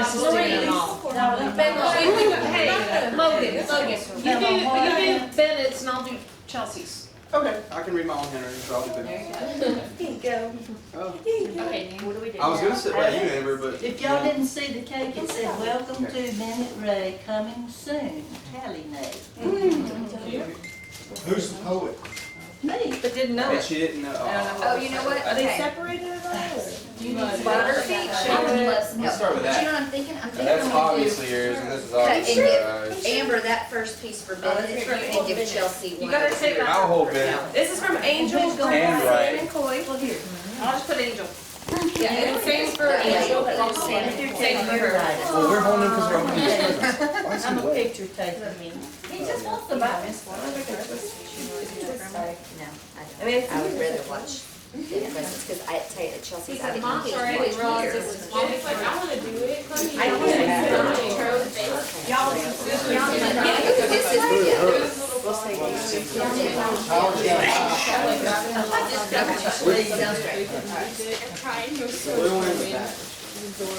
us doing them all. Hey, Logan, you do Bennett's and I'll do Chelsea's. Okay, I can read my own handwriting, so I'll do that. Here you go. Oh, Okay, what do we do? I was gonna sit by you, Amber, but. If y'all didn't see the cake, it said, "Welcome to Bennett Ray, coming soon, Tally Nate." Who's the poet? Me. But didn't know And it. she didn't know. Oh, you know what? Are they Okay. separated at all? Butterfeet, I would love some Let's help. start with But that. you know what I'm thinking? I'm thinking That's I'm gonna do, obviously yours, and this is Okay, obviously and yours. Amber that first piece for Bennett, it's for and give Chelsea one. You gotta take that. I'll hold Ben. This is from Angel, And right. and Coy. Well, here. I'll just put Angel. Yeah, and same for Angel, but I'll send it. Same for her. Well, we're holding because we're holding this. I'm a picture taker. He just wants to buy this one. No, I I mean, don't. I would rather watch the presents, because I tell you, Chelsea's out of Mom's here. already realized this is Mom's like, I wanna do it. Y'all, this is the gift. We'll say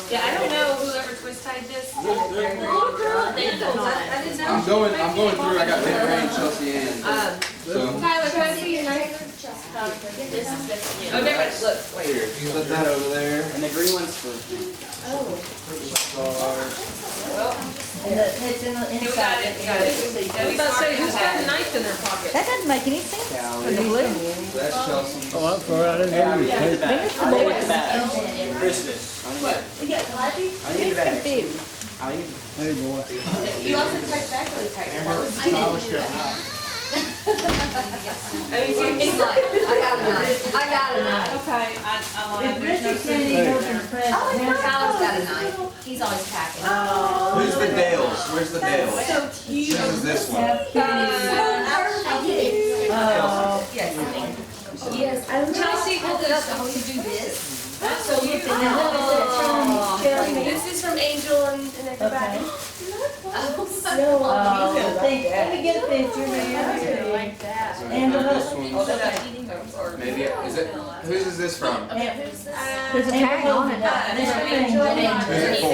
Yeah, I don't know whoever twist tied this. I didn't know. I'm going through, I got Ben, Ray, and Chelsea, and, so. Tyler, can I see your knife? Oh, never, look, wait. Here, you put that over there. And the green one's for. And it's in the Here, we got inside. it, we got it. I was about to say, who's got a knife in their pocket? That doesn't make any sense. Callie. That's Chelsea. Oh, I'm sorry, I didn't hear you. Christmas. We got coffee? I need that. Confused. Hey, boy. You also typed back really tight. I mean, He's like, I got a knife, I got a knife. okay. If Richard can't even open the present, Tyler's got a knife, he's always packing. Who's the Dales? Where's the Dales? This is this one. Yes, Chelsea pulled it up, I want to do this. So you can This is from Angel and everybody. let me get a picture here. Like that. And This look. one's, maybe, is it, whose is this from? There's a tag on it. Who's it for?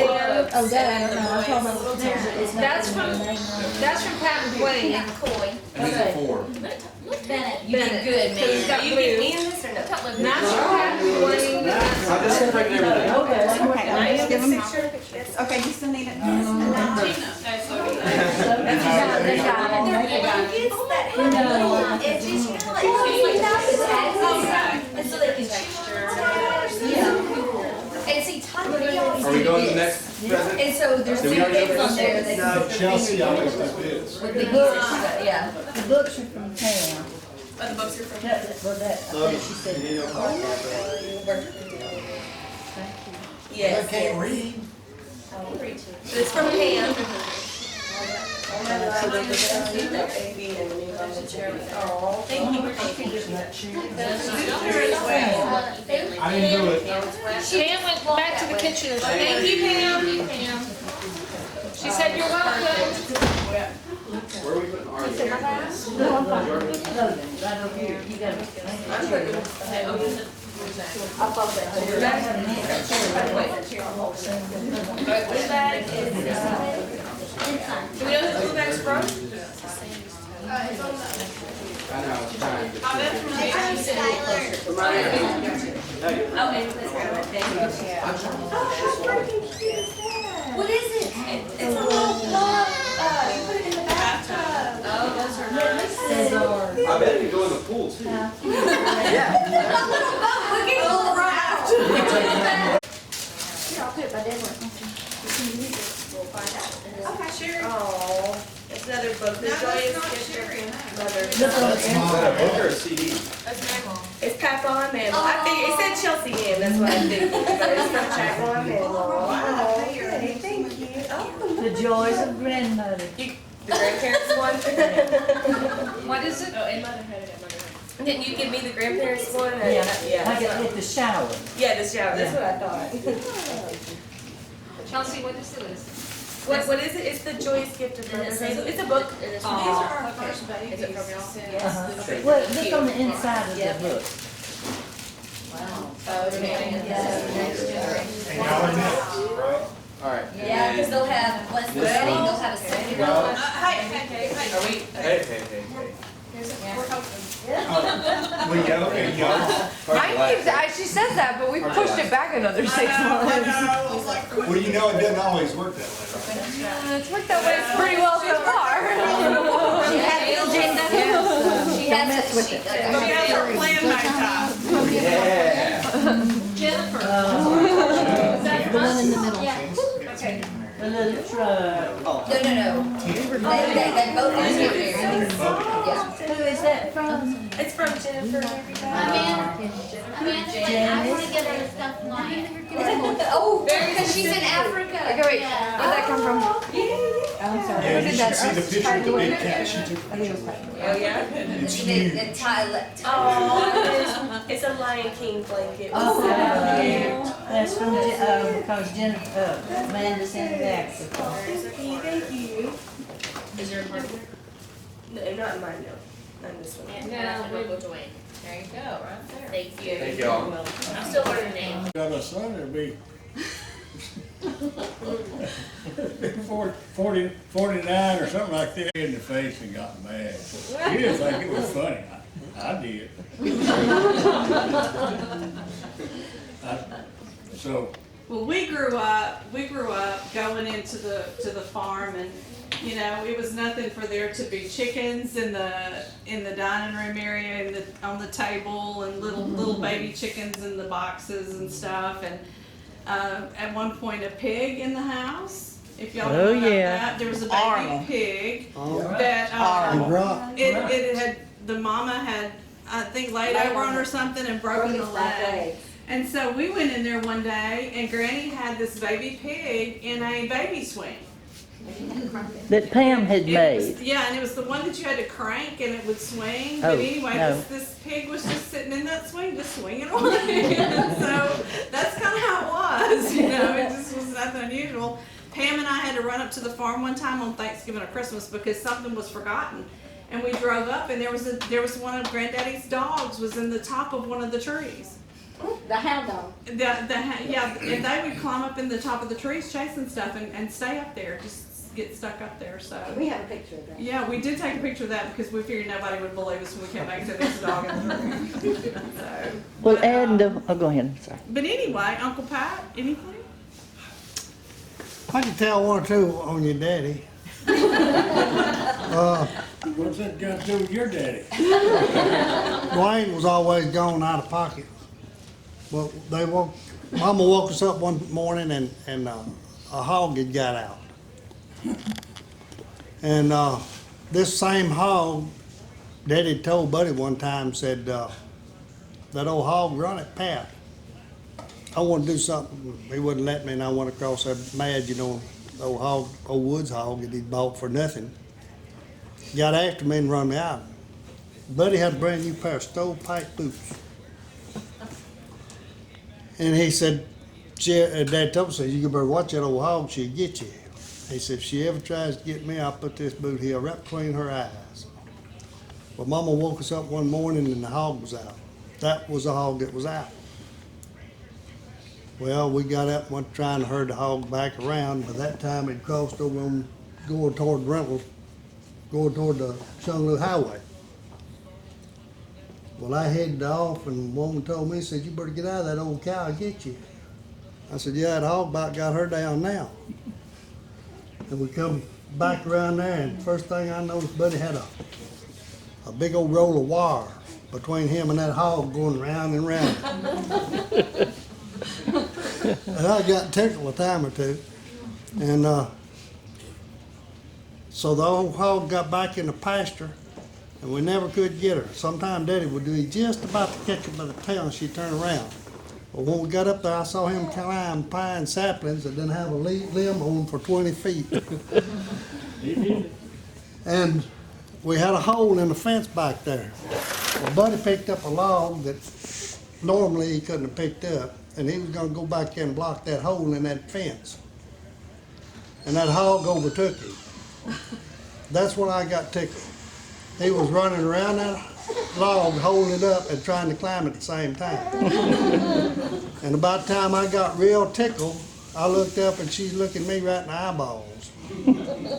Oh, that, I don't know, I'm talking about the picture. It's not That's in the from- name on it. That's from Pat and Dwayne. Coy. And who's it for? Bennett, you did good, man. You get me in this or no? That's from Pat and Dwayne. I just printed everything. Okay, Can I get this picture? Okay, you still need it? And so they can and see, Todd, Are we going to the next present? and so there's Did we two already things open on this? there that No, Chelsea always does this. with the books, yeah. The books are from town. Oh, the books are from. Well, that, I think she said. Yes. I can't read. It's from Pam. Thank you. I didn't do it. Pam went back to the kitchen and said, Thank you, Pam. she said, you're welcome. Where are we putting ours? Right over here, you got it. Do we know who the bag's from? I know, it's time. Oh, that's from Oh, and this guy, thank you. What is it? It's a little mug. You put it in the bathtub. Oh, those are Says ours. I bet it could go in the pool too. We're getting a little raft. Here, I'll put it by Denver. We'll find out. Okay, sure. Oh, it's another book. The Joyous Gift of Mother. Is that a book or a CD? It's Papa and Manuel. I think it said Chelsea in. That's what I think. But it's from Papa and Manuel. Oh, okay, thank you. Oh, The joys of grandmother. the grandparents one. What is it? Oh, and mother had it at mother. Didn't you give me the grandparents one? I got to hit the shower. Yeah, the shower. That's what I thought. Chelsea, what is this? What is it? It's the Joyous Gift of Mother. It's a book. These are our first babies. Is it from y'all? Well, look on the inside of the book. Oh, And y'all are next, right? Alright. Yeah, because they'll have, once the wedding, they'll have a second. Hey. We go and go. She says that, but we pushed it back another 6 months. Well, you know, it doesn't always work that way. It's worked that way pretty well so far. She had the agenda. She has it. She has her plan mapped out. Yeah. Jennifer. The one in the middle. Okay. The little truck. No. They both are here. Yeah. Who is that from? It's from Jennifer and everybody. I want to get her stuff mine. Oh, because she's in Africa. Okay, wait, where'd that come from? I'm sorry. Yeah, Who you did should that? see the picture of the big I cat she took. think it was Pat. Oh, yeah? It's The huge. Thailand. It's a Lion King blanket. Oh, that's from, because Jennifer, Amanda's in Africa. Thank you. Is there a part of it? No, not mine, no. Not this one. Yeah, we'll go to Wayne. There you go, right there. Thank you. Thank y'all. I'm still learning names. Got a son, it'd be 49 or something like that in the face and got mad. He didn't think it was funny. I did. So, Well, we grew up going into the farm, and you know, it was nothing for there to be chickens in the dining room area and on the table, and little baby chickens in the boxes and stuff, and at one point a pig in the house. If y'all know about that, there was a baby pig that it had, the mama had, I think, laid over on or something and broken the leg. And so we went in there one day, and Granny had this baby pig in a baby swing. That Pam had made. Yeah, and it was the one that you had to crank and it would swing. Oh, But anyway, no. this pig was just sitting in that swing, just swinging away. So that's kind of how it was, you know, it just was nothing unusual. Pam and I had to run up to the farm one time on Thanksgiving or Christmas because something was forgotten. And we drove up, and there was one of Granddaddy's dogs was in the top of one of the trees. The hound dog. Yeah, and they would climb up in the top of the trees chasing stuff and stay up there, just get stuck up there, so. We have a picture of that. Yeah, we did take a picture of that because we figured nobody would believe us when we came back and said there's a dog in the tree. So, Well, but, and, go ahead, I'm sorry. but anyway, Uncle Pat, anything? I can tell one or two on your daddy. what's that got to do with your daddy? Dwayne was always gone out of pocket. Well, Mama woke us up one morning and a hog had got out. And this same hog, Daddy told Buddy one time, said, that old hog run it, Pat. I want to do something. He wouldn't let me, and I went across there mad, you know, old woods hog that he'd bought for nothing. Got after me and run me out. Buddy had a brand new pair of stovepipe boots. And he said, Dad told me, said, you better watch that old hog, she'll get you. He said, if she ever tries to get me, I'll put this boot here right between her eyes. Well, Mama woke us up one morning and the hog was out. That was the hog that was out. Well, we got up and went trying to herd the hog back around. By that time, it crossed over on going toward Reynolds, going toward the Shunglu Highway. Well, I headed off, and the woman told me, said, you better get out of that old cow, I'll get you. I said, yeah, that hog about got her down now. And we come back around there, and first thing I noticed, Buddy had a big old roll of wire between him and that hog going round and round. And I got tickled a time or two. And so the old hog got back in the pasture, and we never could get her. Sometime Daddy would do just about to catch her by the tail, and she'd turn around. Well, when we got up there, I saw him climb pine saplings that didn't have a limb on them for 20 feet. And we had a hole in the fence back there. Well, Buddy picked up a log that normally he couldn't have picked up, and he was gonna go back there and block that hole in that fence. And that hog overtook him. That's when I got tickled. He was running around that log, holding it up and trying to climb at the same time. And about the time I got real tickled, I looked up and she's looking me right in the eyeballs.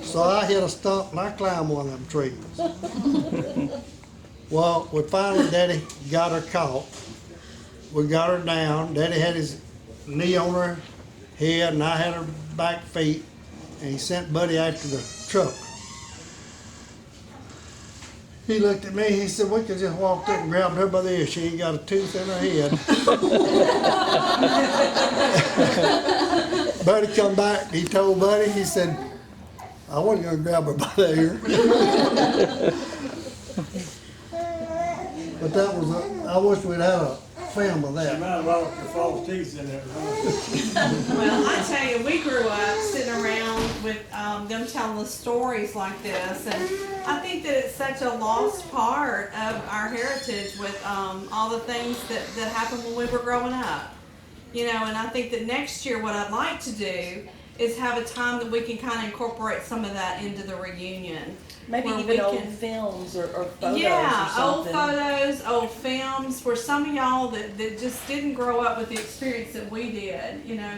So I hit a stump and I climbed one of them trees. Well, we finally, Daddy got her caught. We got her down. Daddy had his knee on her head and I had her back feet. And he sent Buddy after the truck. He looked at me, he said, we could just walked up and grabbed her by the ear. She ain't got a tooth in her head. Buddy come back, he told Buddy, he said, I wasn't gonna grab her by the ear. But that was, I wish we'd had a film of You that. might have lost your false teeth in there. Huh? Well, I tell you, we grew up sitting around with them telling us stories like this, and I think that it's such a lost part of our heritage with all the things that happened when we were growing up. You know, and I think that next year what I'd like to do is have a time that we can kind of incorporate some of that into the reunion. Maybe where even we old can- films or photos or Yeah, old something. photos, old films, where some of y'all that just didn't grow up with the experience that we did, you know,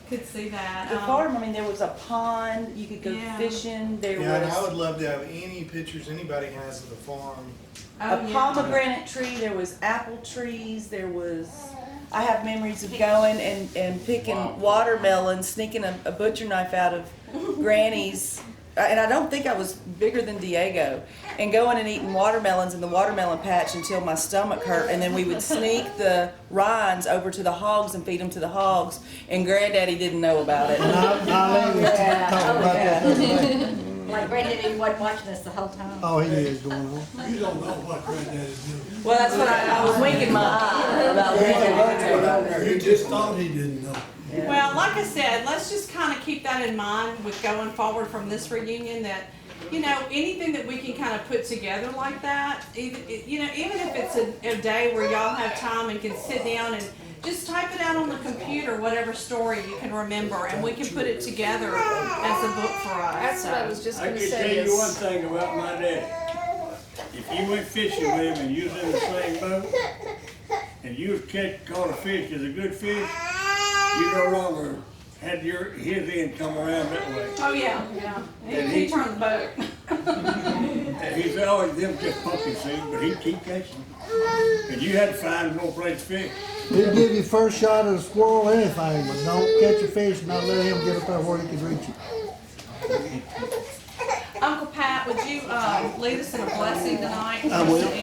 could see that. The farm, I mean, there was a pond, you could go Yeah. fishing, there Yeah, and I was would love to have any pictures anybody has of the farm. Oh, a yeah. pomegranate tree, there was apple trees, there was, I have memories of going and picking watermelons, sneaking a butcher knife out of Granny's. And I don't think I was bigger than Diego, and going and eating watermelons in the watermelon patch until my stomach hurt, and then we would sneak the rinds over to the hogs and feed them to the hogs, and Granddaddy didn't know about it. And I was talking about that the other day. Like Brandon wasn't watching us the whole time. Oh, he knew what was going on. You don't know what granddaddy's doing. Well, that's what I was winking my eye about Granddaddy. You just thought he didn't know. Well, like I said, let's just kind of keep that in mind with going forward from this reunion, that, you know, anything that we can kind of put together like that, even if it's a day where y'all have time and can sit down and just type it out on the computer, whatever story you can remember, and we can put it together as a book for us. That's what I was just I gonna can tell say you one is, thing about my daddy. If you went fishing with him and you was in the same boat, and you was caught a fish as a good fish, you no longer had his end come around that way. Oh, yeah. And He he- turned the boat. And he's always them just pumping seed, but he'd keep catching. And you had to find no place to fish. He'll give you first shot at a squirrel, anything, but don't catch a fish and not let him get up there where he can reach it. Uncle Pat, would you lead us in a blessing tonight? I will.